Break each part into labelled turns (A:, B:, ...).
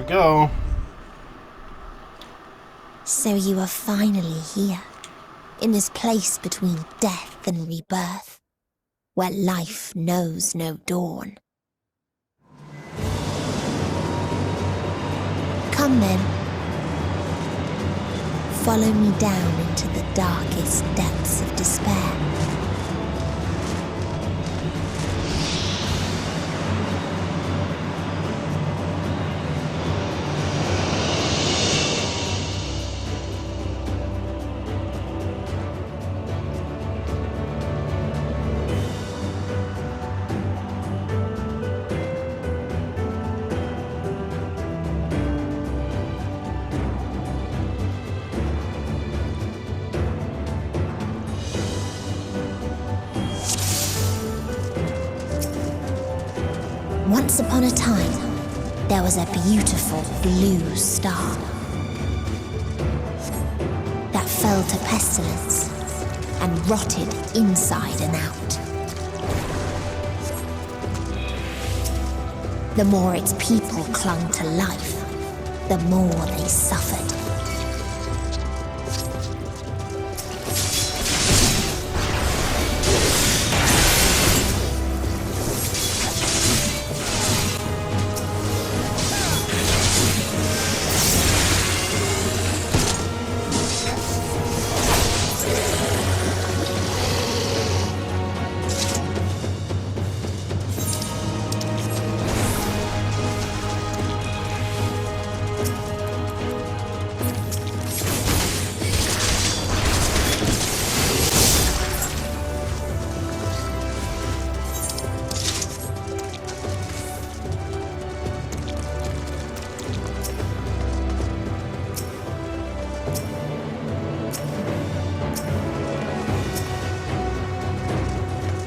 A: go.
B: So you are finally here, in this place between death and rebirth, where life knows no dawn. Come then. Follow me down into the darkest depths of despair. Once upon a time, there was a beautiful blue star that fell to pestilence and rotted inside and out. The more its people clung to life, the more they suffered.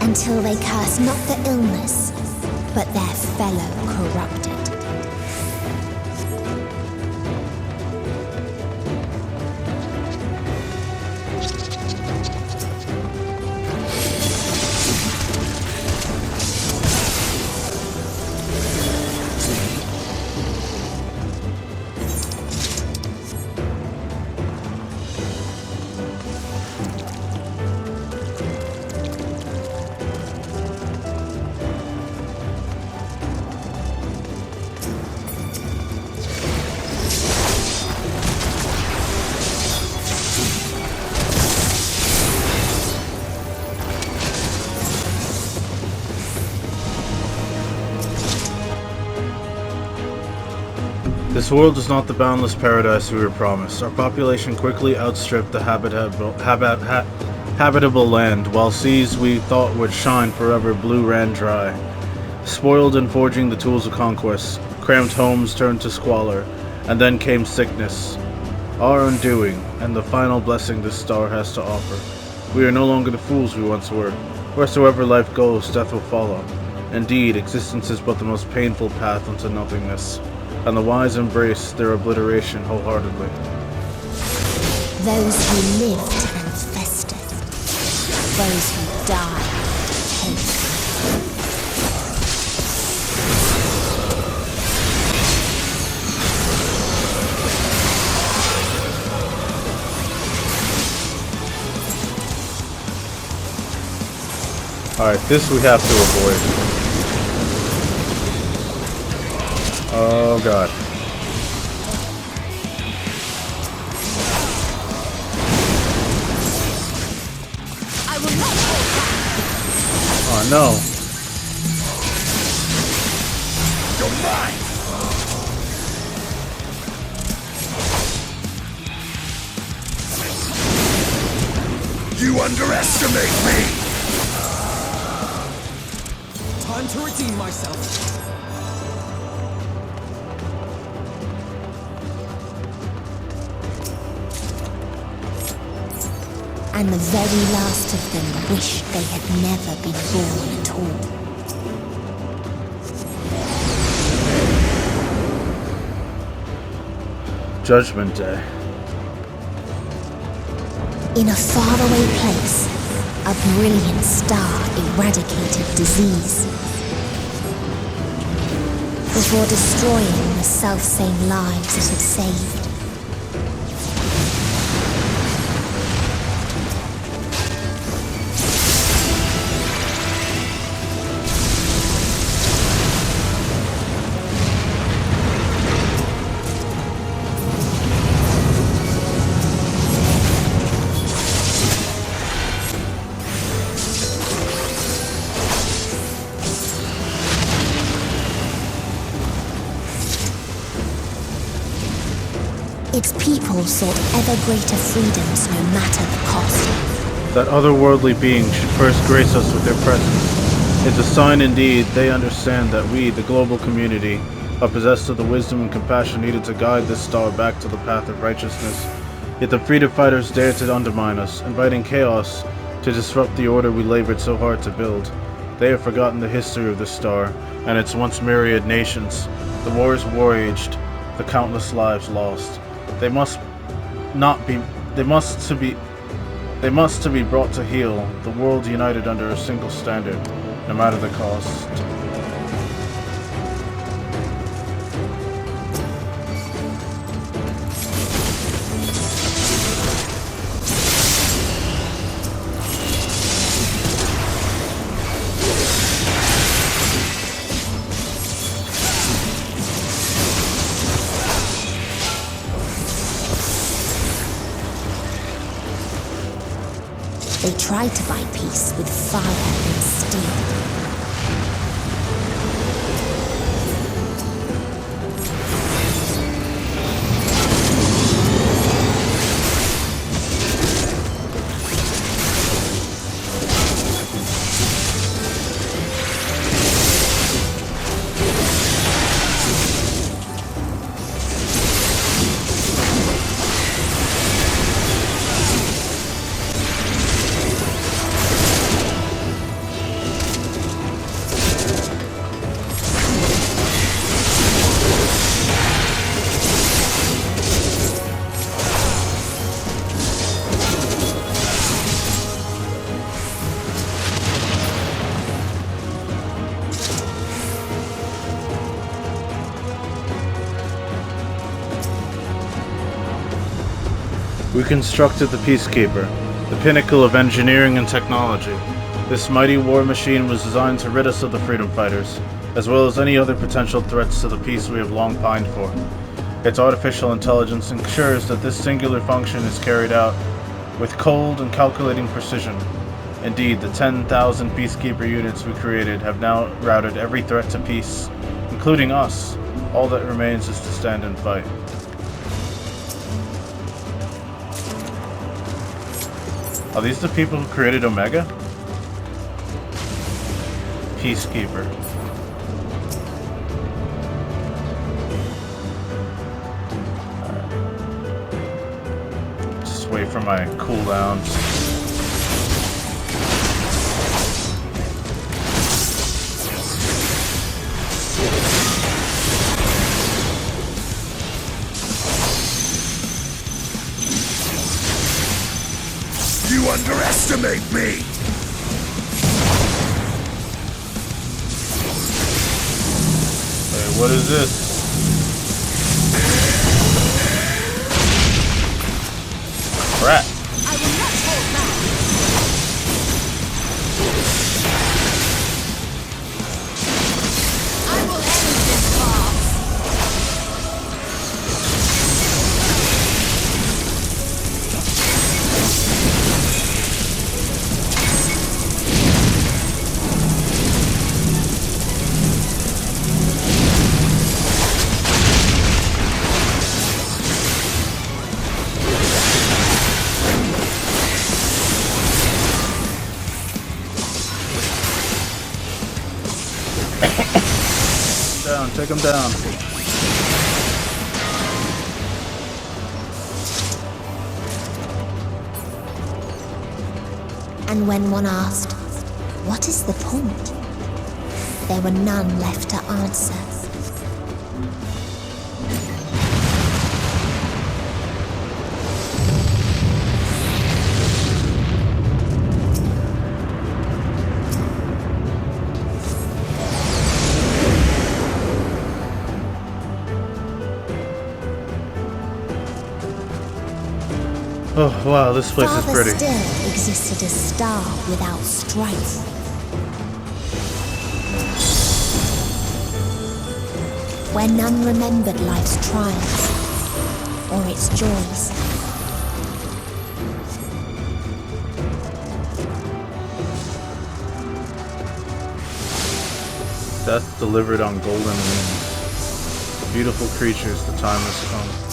B: Until they curse not the illness, but their fellow corrupted.
A: This world is not the boundless paradise we were promised. Our population quickly outstripped the habitable land, while seas we thought would shine forever blue ran dry. Spoiled in forging the tools of conquest, cramped homes turned to squalor, and then came sickness. Our undoing, and the final blessing this star has to offer. We are no longer the fools we once were. Wheresoever life goes, death will follow. Indeed, existence is but the most painful path unto nothingness, and the wise embrace their obliteration wholeheartedly.
B: Those who lived and festered, those who died hate.
A: Alright, this we have to avoid. Oh god.
B: I will not hold back.
A: Oh no.
C: You're mine. You underestimate me.
D: Time to redeem myself.
B: And the very last of them wished they had never been born at all.
A: Judgment Day.
B: In a faraway place, a brilliant star eradicated disease. The before destroying the self-same lives it had saved. Its people sought ever greater freedoms no matter the cost.
A: That otherworldly being should first grace us with their presence. It's a sign indeed they understand that we, the global community, are possessed of the wisdom and compassion needed to guide this star back to the path of righteousness. Yet the freedom fighters dare to undermine us, inviting chaos to disrupt the order we labored so hard to build. They have forgotten the history of this star and its once myriad nations, the wars waged, the countless lives lost. They must to be brought to heal, the world united under a single standard, no matter the cost.
B: They tried to buy peace with fire and steel.
A: We constructed the Peacekeeper, the pinnacle of engineering and technology. This mighty war machine was designed to rid us of the freedom fighters, as well as any other potential threats to the peace we have long pined for. Its artificial intelligence ensures that this singular function is carried out with cold and calculating precision. Indeed, the 10,000 Peacekeeper units we created have now routed every threat to peace, including us. All that remains is to stand and fight. Are these the people who created Omega? Peacekeeper. Alright. Just wait for my cooldowns.
C: You underestimate me!
A: Hey, what is this? Crap.
E: I will not hold back. I will end this farce.
A: Take him down.
B: And when one asked, what is the point? There were none left to answer.
A: Oh, wow, this place is
B: Farther
A: pretty.
B: still existed a star without strife. Where none remembered life's trials or its joys.
A: Death delivered on golden wings. Beautiful creatures, the time has come.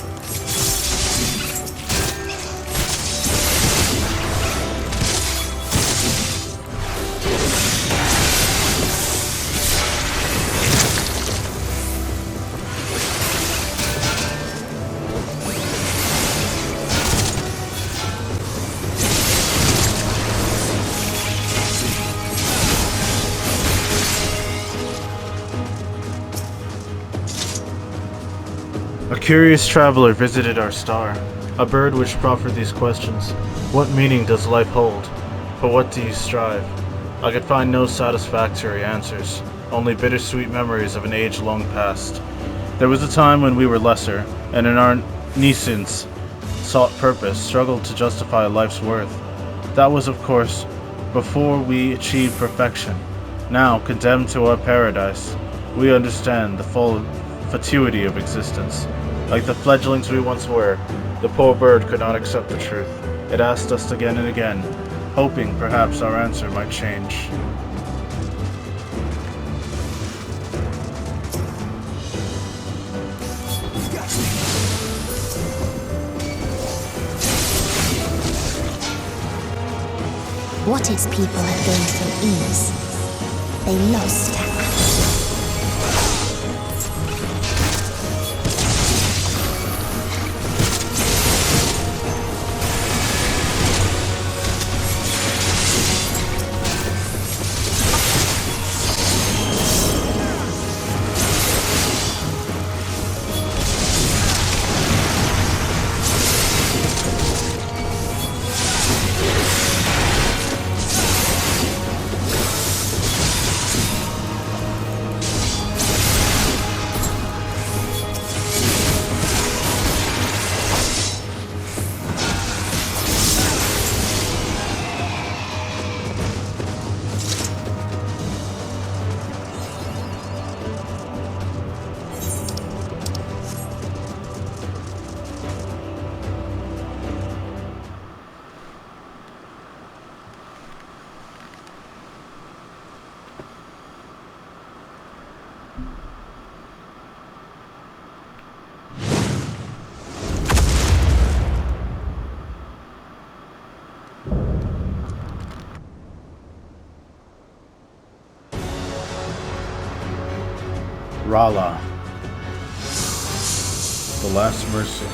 A: A curious traveler visited our star, a bird which proffered these questions. What meaning does life hold? For what do you strive? I could find no satisfactory answers, only bittersweet memories of an age long past. There was a time when we were lesser, and in our nescience sought purpose, struggled to justify life's worth. That was, of course, before we achieved perfection. Now, condemned to our paradise, we understand the full fatuity of existence. Like the fledglings we once were, the poor bird could not accept the truth. It asked us again and again, hoping perhaps our answer might change.
B: What its people had gained from ease, they lost to apathy.
A: Rala, the last mercy.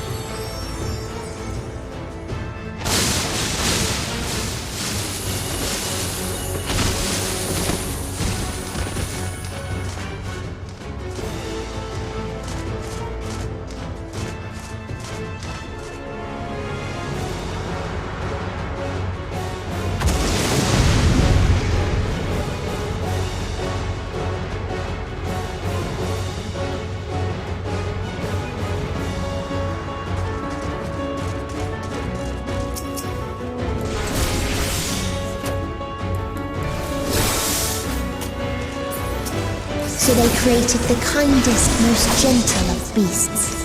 B: So they created the kindest, most gentle of beasts.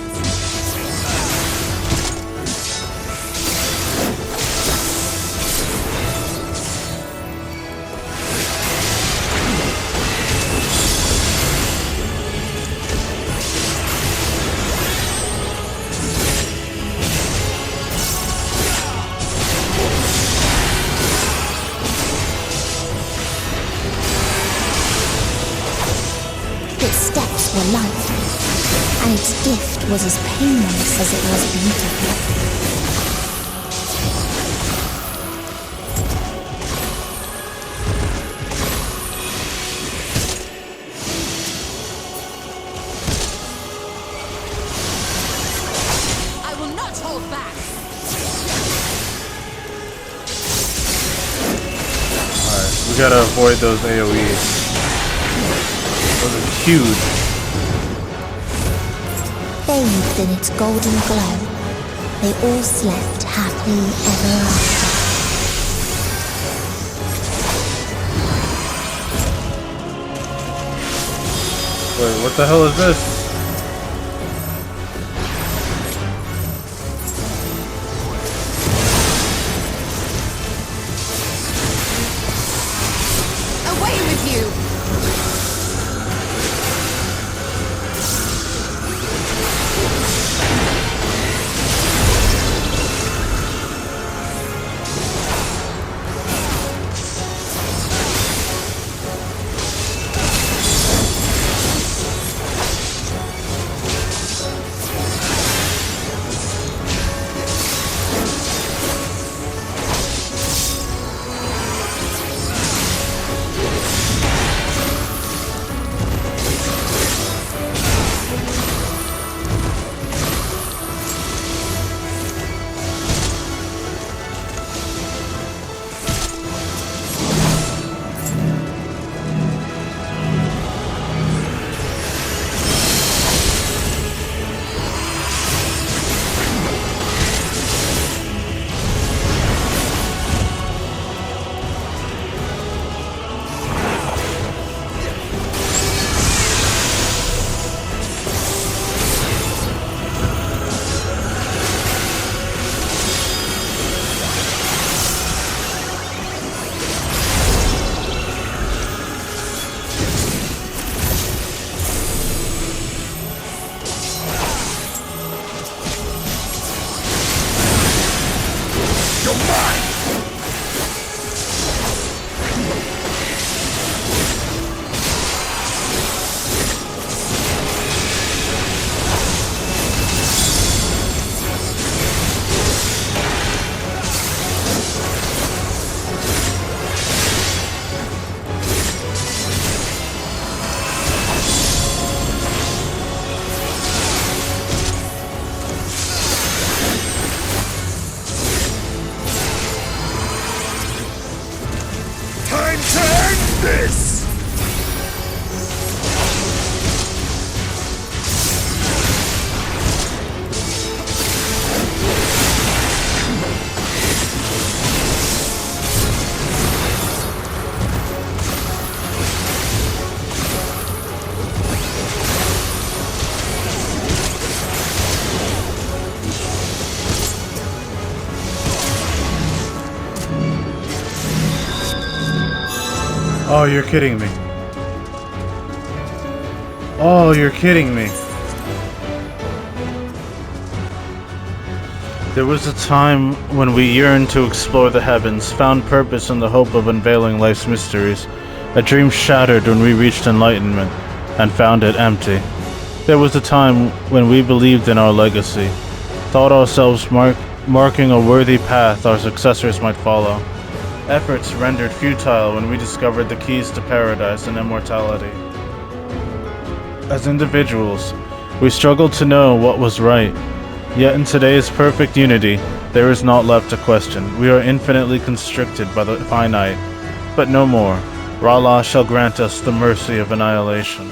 B: Its steps were light, and its gift was as painless as it was beautiful.
E: I will not hold back.
A: Alright, we gotta avoid those AoEs. Those are huge.
B: Bathed in its golden glow, they all slept happy. happily ever after.
A: Wait, what the hell is this?
E: Away with you!
C: You're mine! Time to end this!
A: Oh, you're kidding me. Oh, you're kidding me. There was a time when we yearned to explore the heavens, found purpose in the hope of unveiling life's mysteries. A dream shattered when we reached enlightenment and found it empty. There was a time when we believed in our legacy, thought ourselves marking a worthy path our successors might follow. Efforts rendered futile when we discovered the keys to paradise and immortality. As individuals, we struggled to know what was right. Yet in today's perfect unity, there is naught left to question. We are infinitely constricted by the finite, but no more. R'Allah shall grant us the mercy of annihilation.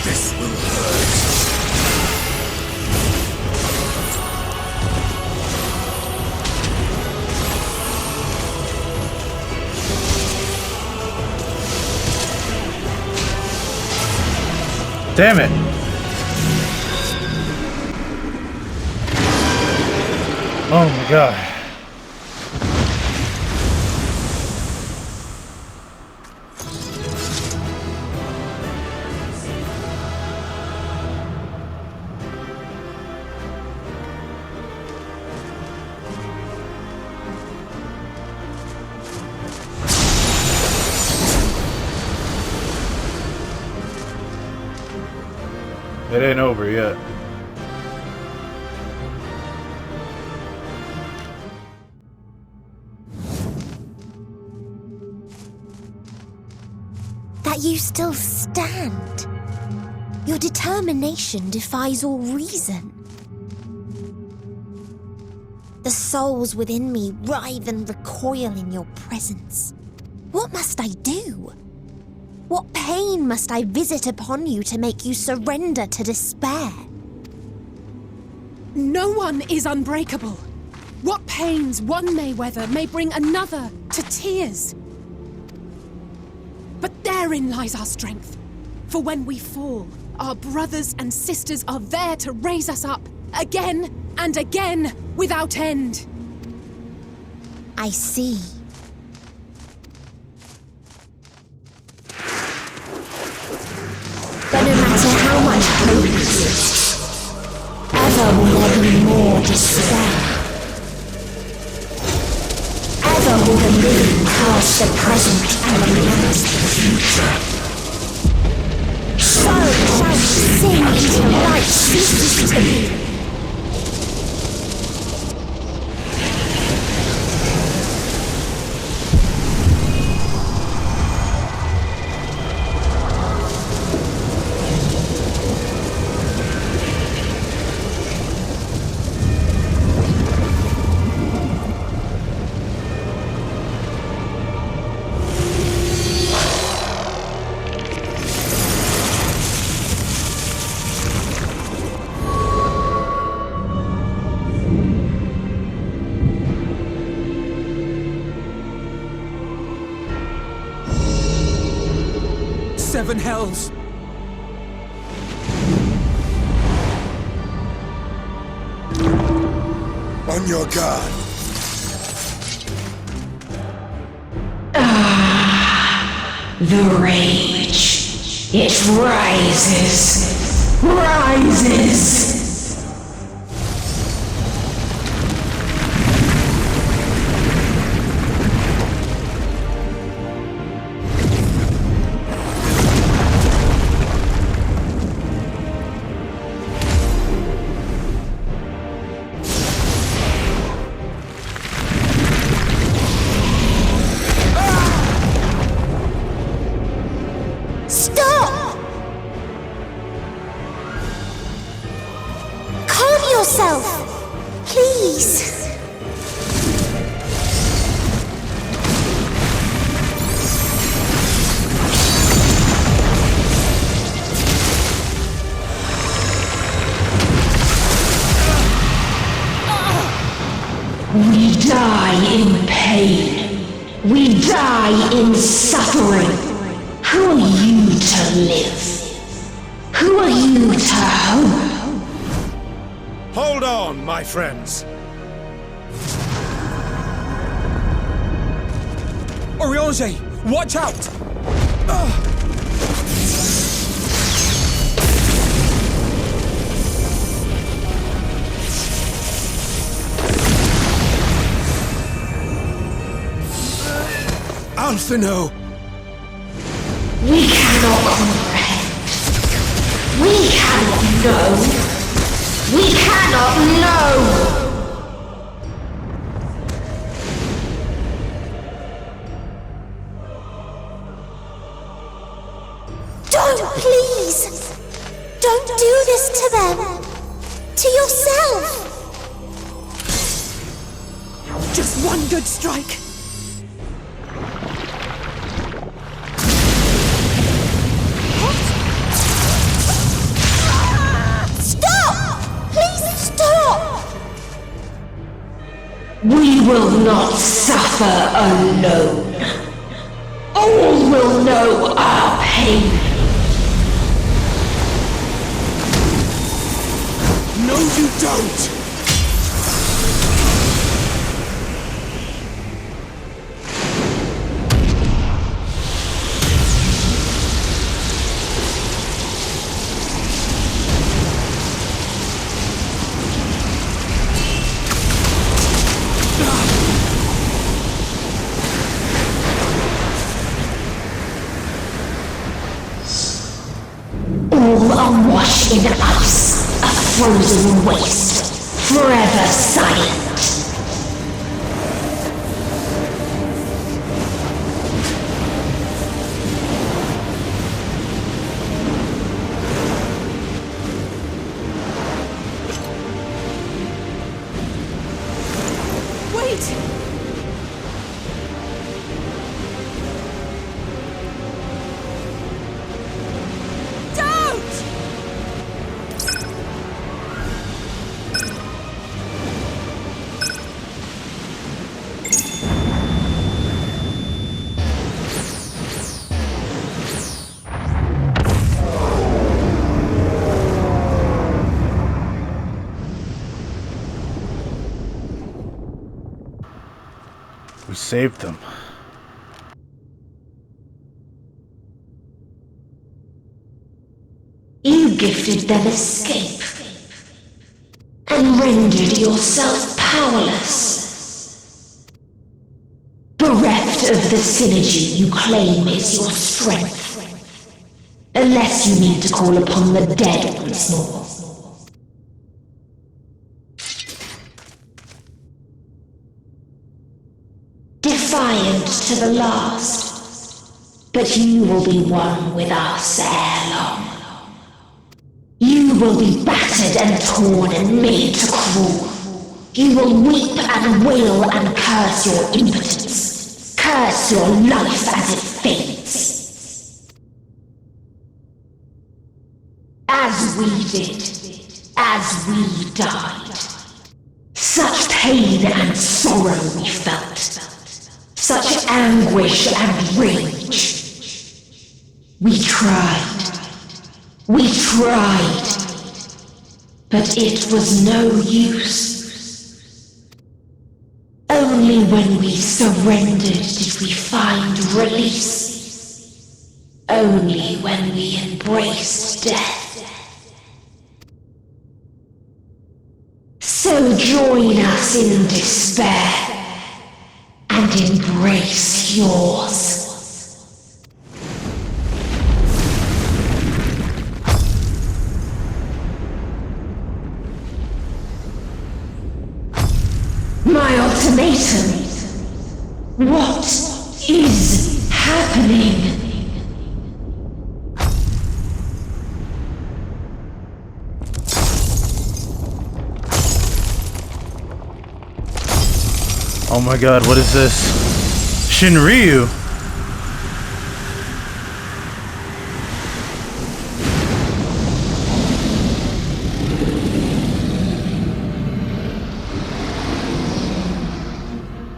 C: This will hurt.
A: Damn it! Oh my god. It ain't over yet.
B: That you still stand. Your determination defies all reason. The souls within me writhe and recoil in your presence. What must I do? What pain must I visit upon you to make you surrender to despair?
E: No one is unbreakable. What pains one may weather may bring another to tears. But therein lies our strength. For when we fall, our brothers and sisters are there to raise us up, again and again, without end.
B: I see. But no matter how much hope exists, ever will there be more despair. Ever will the living cast the present and lament the future. So shall we sing until light ceases to be.
D: Seven hells!
C: On your guard.
F: The rage. It rises. Rises.
B: Stop! Calm yourself, please.
F: We die in pain. We die in suffering. Who are you to live? Who are you to hope?
C: Hold on, my friends.
D: Oriange, watch out!
C: Alphino!
F: We cannot comprehend. We cannot know. We cannot know.
B: Don't, please! Don't do this to them! To yourself!
E: Just one good strike.
B: Stop! Please stop!
F: We will not suffer alone. All will know our pain.
C: No, you don't!
F: All awash in ice, a frozen waste, forever silent.
A: saved them.
F: You gifted them escape and rendered yourself powerless. Bereft of the synergy you claim is your strength. Unless you need to call upon the dead once more. Defiant to the last, but you will be one with us ere long. You will be battered and torn and made to crawl. You will weep and wail and curse your impotence. Curse your life as it fades. As we did, as we died. Such pain and sorrow we felt. Such anguish and rage. We tried. We tried. But it was no use. Only when we surrendered did we find release. Only when we embraced death. So join us in despair and embrace yours. My ultimatum. What is happening?
A: Oh my god, what is this? Shinryu!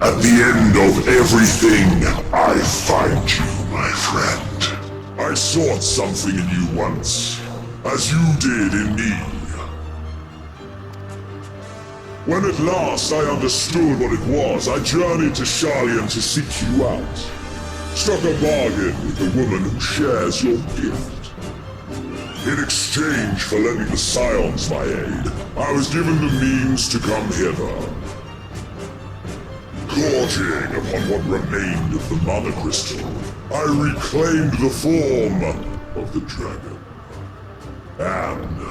G: At the end of everything, I find you, my friend. I sought something in you once, as you did in me. When at last I understood what it was, I journeyed to Sharlayan to seek you out. Struck a bargain with the woman who shares your gift. In exchange for lending the Scions my aid, I was given the means to come hither. Gorging upon what remained of the Mother Crystal, I reclaimed the form of the dragon. And,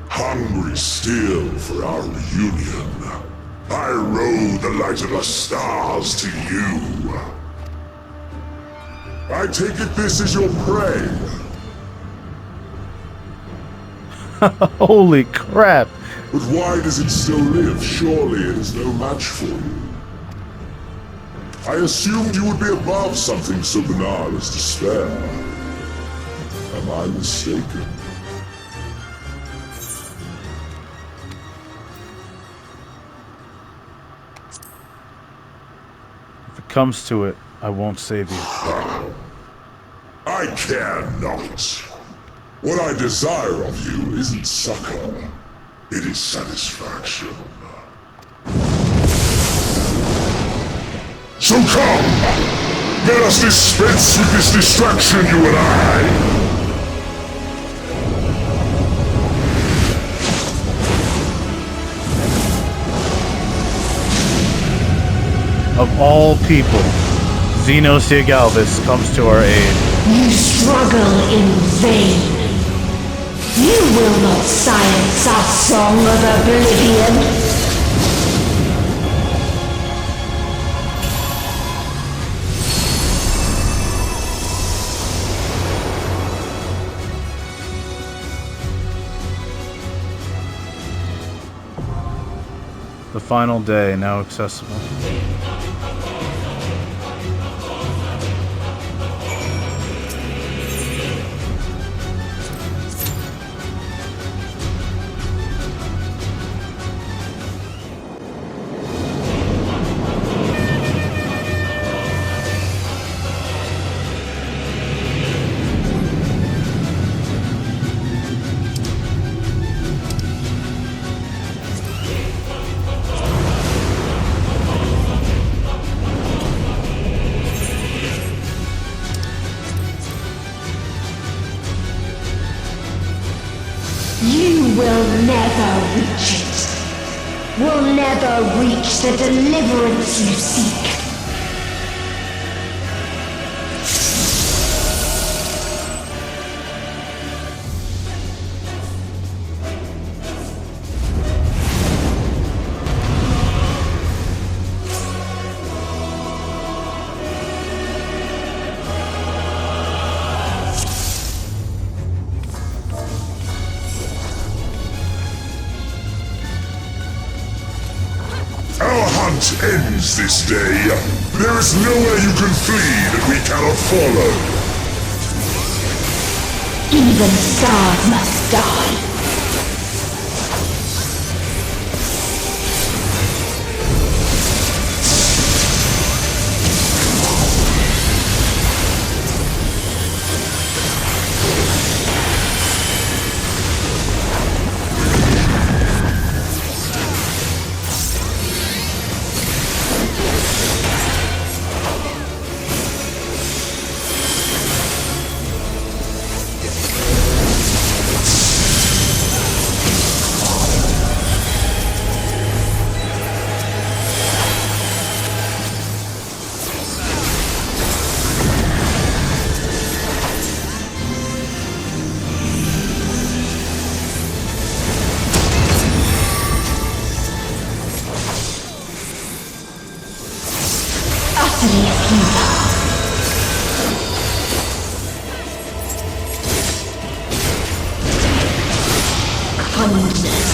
G: hungry still for our reunion, I rode the light of the stars to you. I take it this is your prey.
A: Holy crap!
G: But why does it still live? Surely it is no match for you. I assumed you would be above something so banal as despair. Am I mistaken?
A: If it comes to it, I won't save you.
G: I care not. What I desire of you isn't succor. It is satisfaction. So come! Let us dispense with this distraction, you and I!
A: Of all people, Xenosia Galvis comes to our aid.
F: You struggle in vain. You will not silence our song of oblivion.
A: The final day now accessible.
F: You will never reach it. Will never reach the deliverance you seek.
G: Our hunt ends this day. There is nowhere you can flee that we cannot follow.
F: Even stars must die. Utterly futile. Kindness.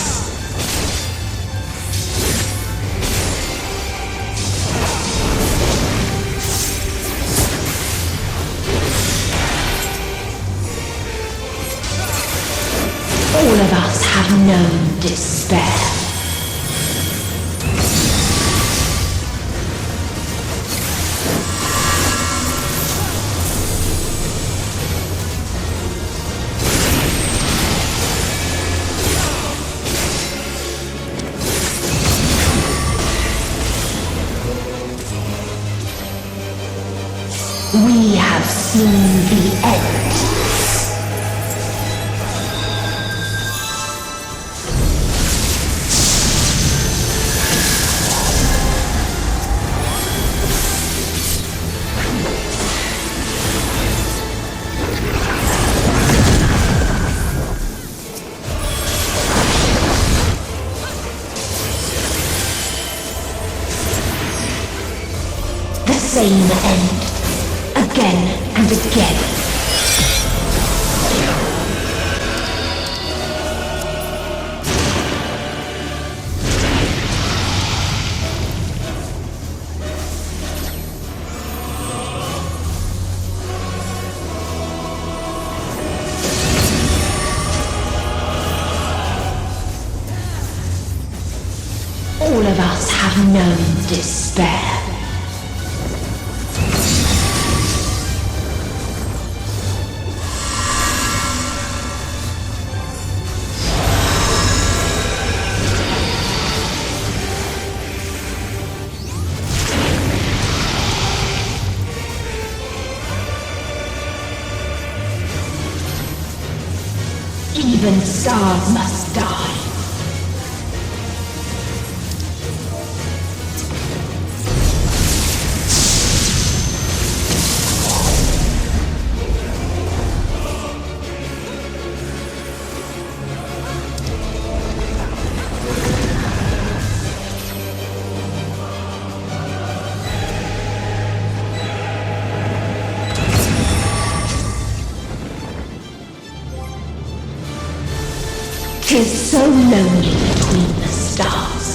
F: All of us have known despair. We have seen the end. The same end. Again and again. All of us have known despair. Even stars must die. Tis so lonely between the stars.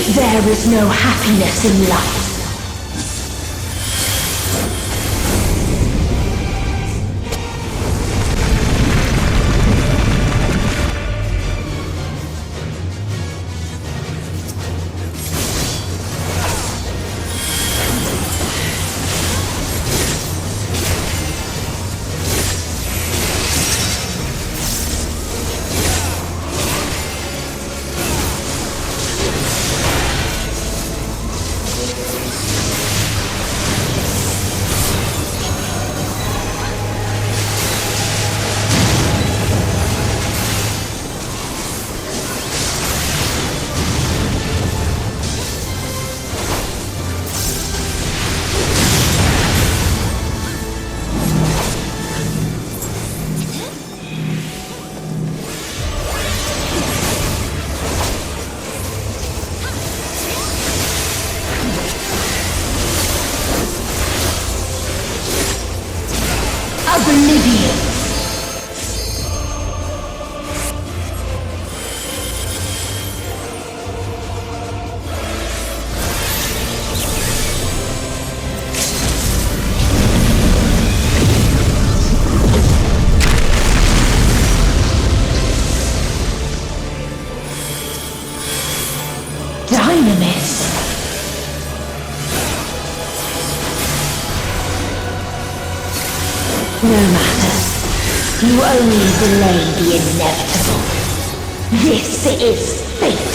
F: If there is no happiness in life, oblivion. Dynamis. No matter. You only delay the inevitable. This is fate.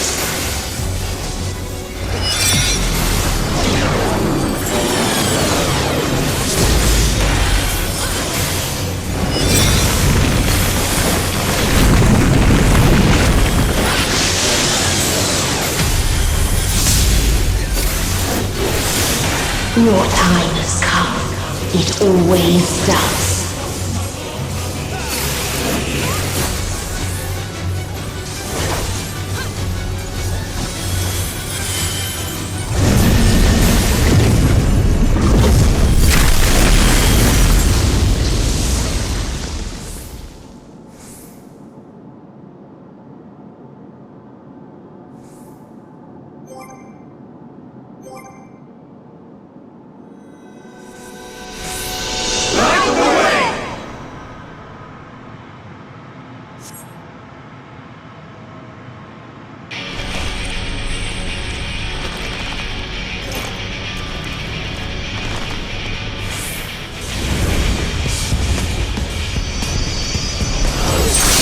F: Your time has come. It always does.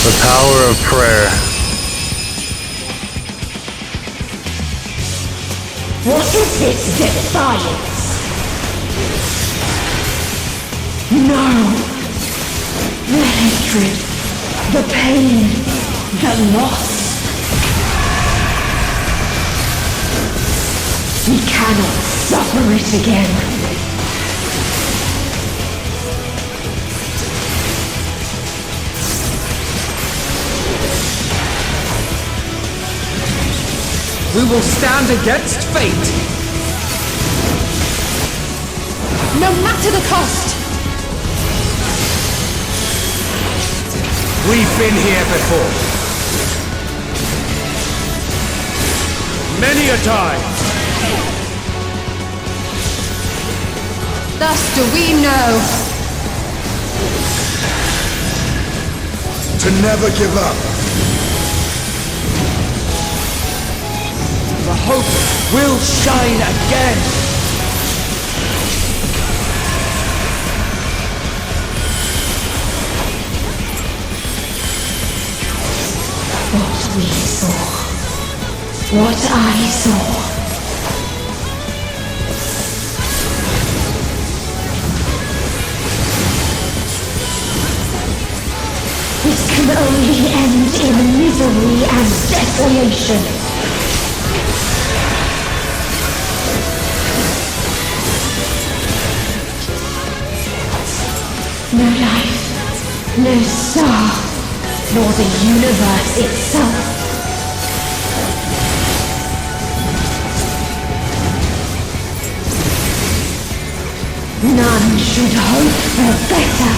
A: The power of prayer.
F: What is this defiance? No! The hatred, the pain, the loss. We cannot suffer it again.
D: We will stand against fate!
E: No matter the cost!
D: We've been here before. Many a time.
E: Thus do we know.
C: To never give up.
D: The hope will shine again!
F: What we saw. What I saw. This can only end in misery and desolation. No life, no star, nor the universe itself. None should hope for better.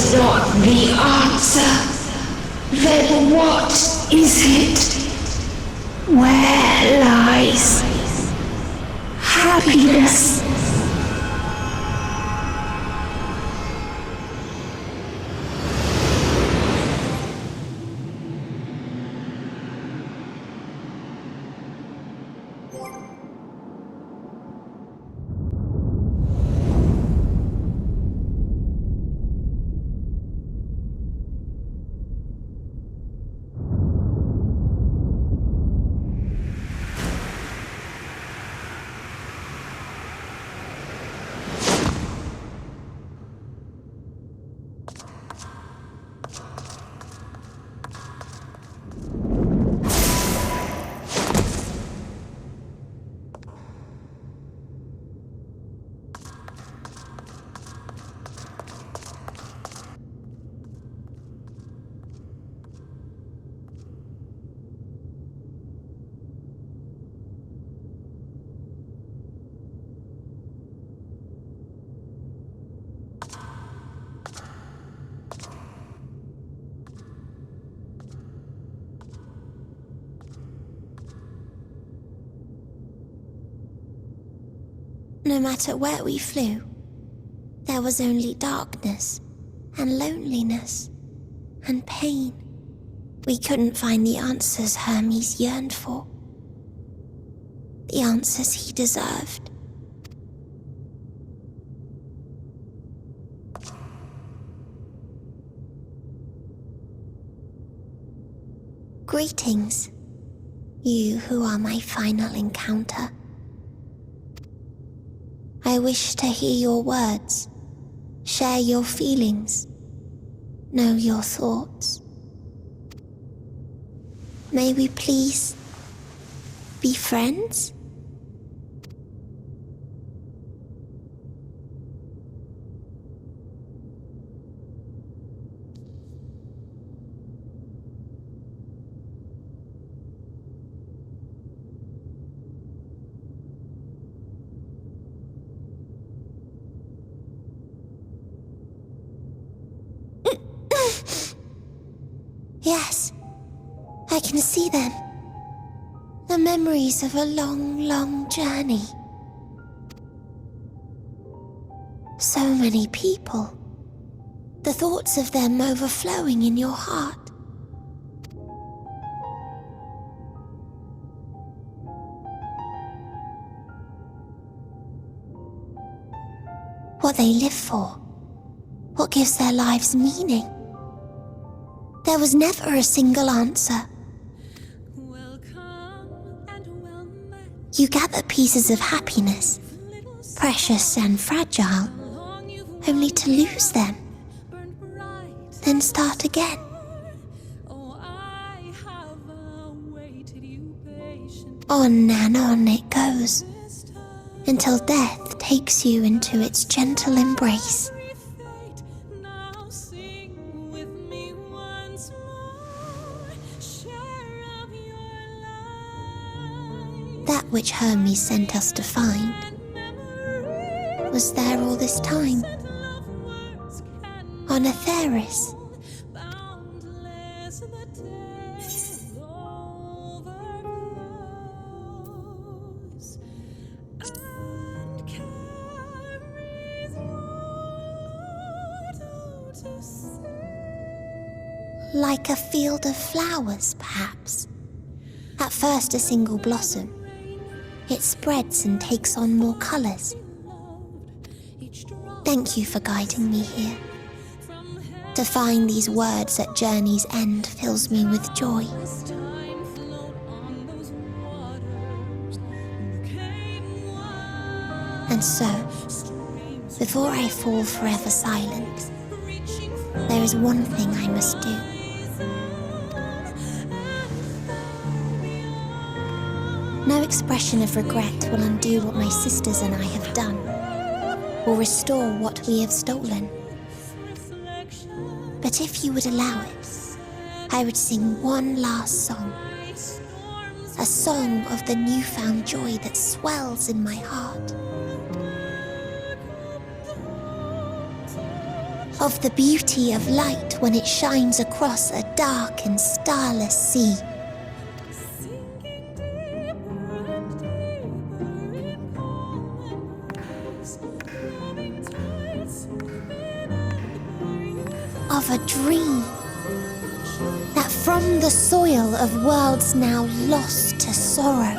F: is not the answer, then what is it? Where lies happiness?
B: No matter where we flew, there was only darkness and loneliness and pain. We couldn't find the answers Hermes yearned for. The answers he deserved. Greetings, you who are my final encounter. I wish to hear your words, share your feelings, know your thoughts. May we please be friends? Yes, I can see them. The memories of a long, long journey. So many people. The thoughts of them overflowing in your heart. What they live for. What gives their lives meaning. There was never a single answer. You gather pieces of happiness, precious and fragile, only to lose them, then start again. On and on it goes, until death takes you into its gentle embrace. That which Hermes sent us to find was there all this time, on Atheris. Like a field of flowers, perhaps. At first a single blossom. It spreads and takes on more colors. Thank you for guiding me here. To find these words at journey's end fills me with joy. And so, before I fall forever silent, there is one thing I must do. No expression of regret will undo what my sisters and I have done, or restore what we have stolen. But if you would allow it, I would sing one last song. A song of the newfound joy that swells in my heart. of the beauty of light when it shines across a dark and starless sea. Of a dream that from the soil of worlds now lost to sorrow,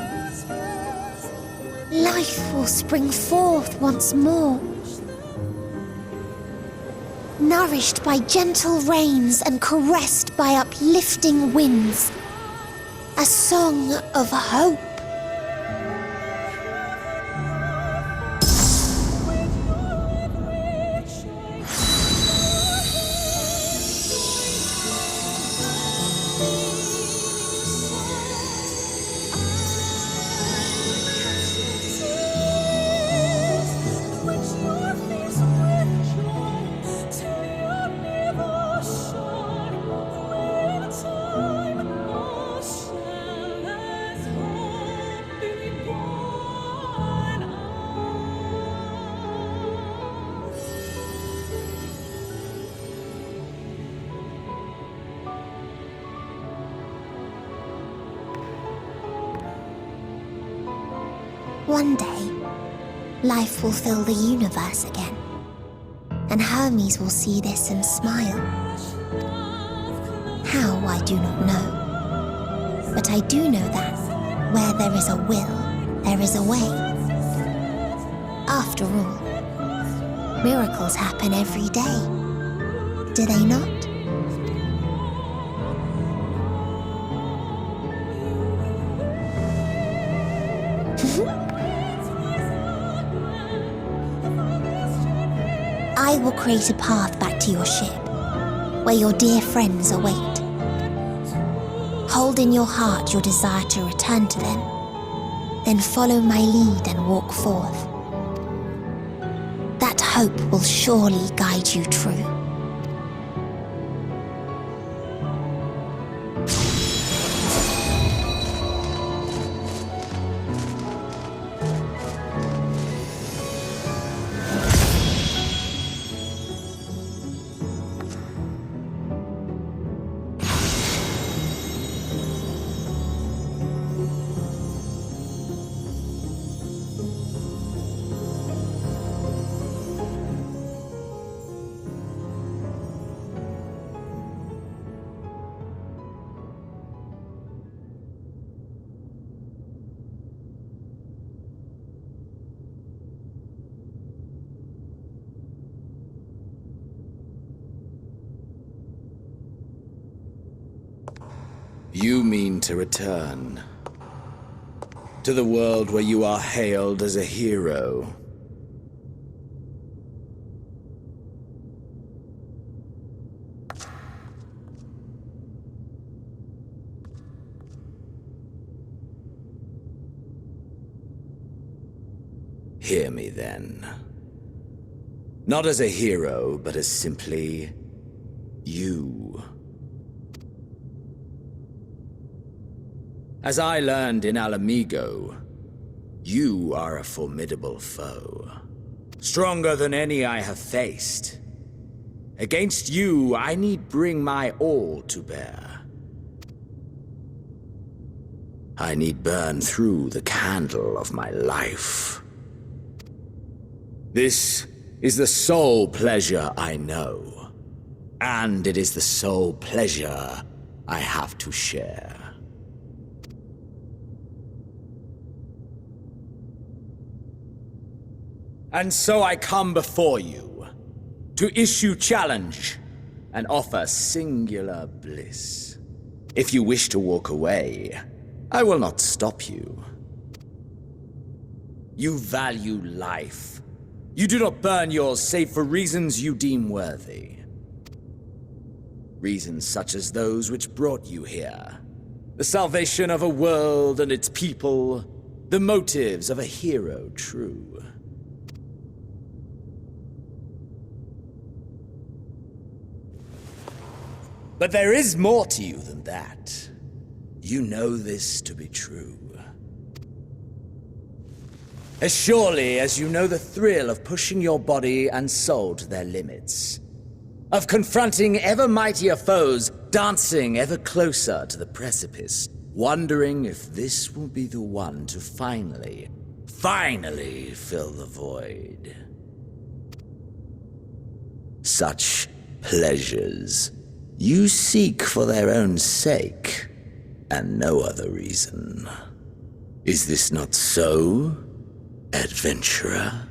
B: life will spring forth once more, nourished by gentle rains and caressed by uplifting winds, a song of hope. One day, life will fill the universe again, and Hermes will see this and smile. How, I do not know, but I do know that where there is a will, there is a way. After all, miracles happen every day, do they not? I will create a path back to your ship, where your dear friends await. Hold in your heart your desire to return to them, then follow my lead and walk forth. That hope will surely guide you true.
H: You mean to return to the world where you are hailed as a hero. Hear me then. Not as a hero, but as simply you. As I learned in Alamigo, you are a formidable foe. Stronger than any I have faced. Against you, I need bring my all to bear. I need burn through the candle of my life. This is the sole pleasure I know, and it is the sole pleasure I have to share. And so I come before you, to issue challenge and offer singular bliss. If you wish to walk away, I will not stop you. You value life. You do not burn yours save for reasons you deem worthy. Reasons such as those which brought you here. The salvation of a world and its people. The motives of a hero true. But there is more to you than that. You know this to be true. As surely as you know the thrill of pushing your body and soul to their limits. of confronting ever mightier foes, dancing ever closer to the precipice, wondering if this will be the one to finally fill the void. Such pleasures you seek for their own sake, and no other reason. Is this not so, adventurer?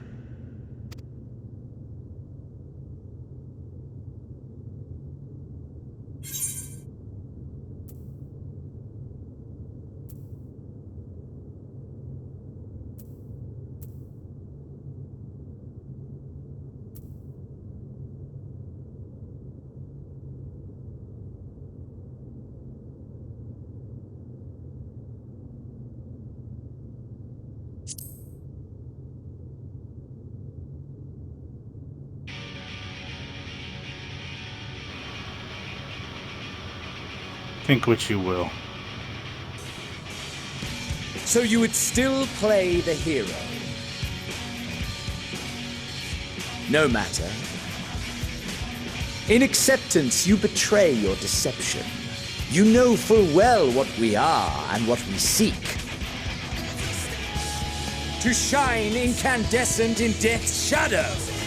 A: Think what you will.
H: So you would still play the hero? No matter. In acceptance, you betray your deception. You know full well what we are and what we seek. To shine incandescent in death's shadow.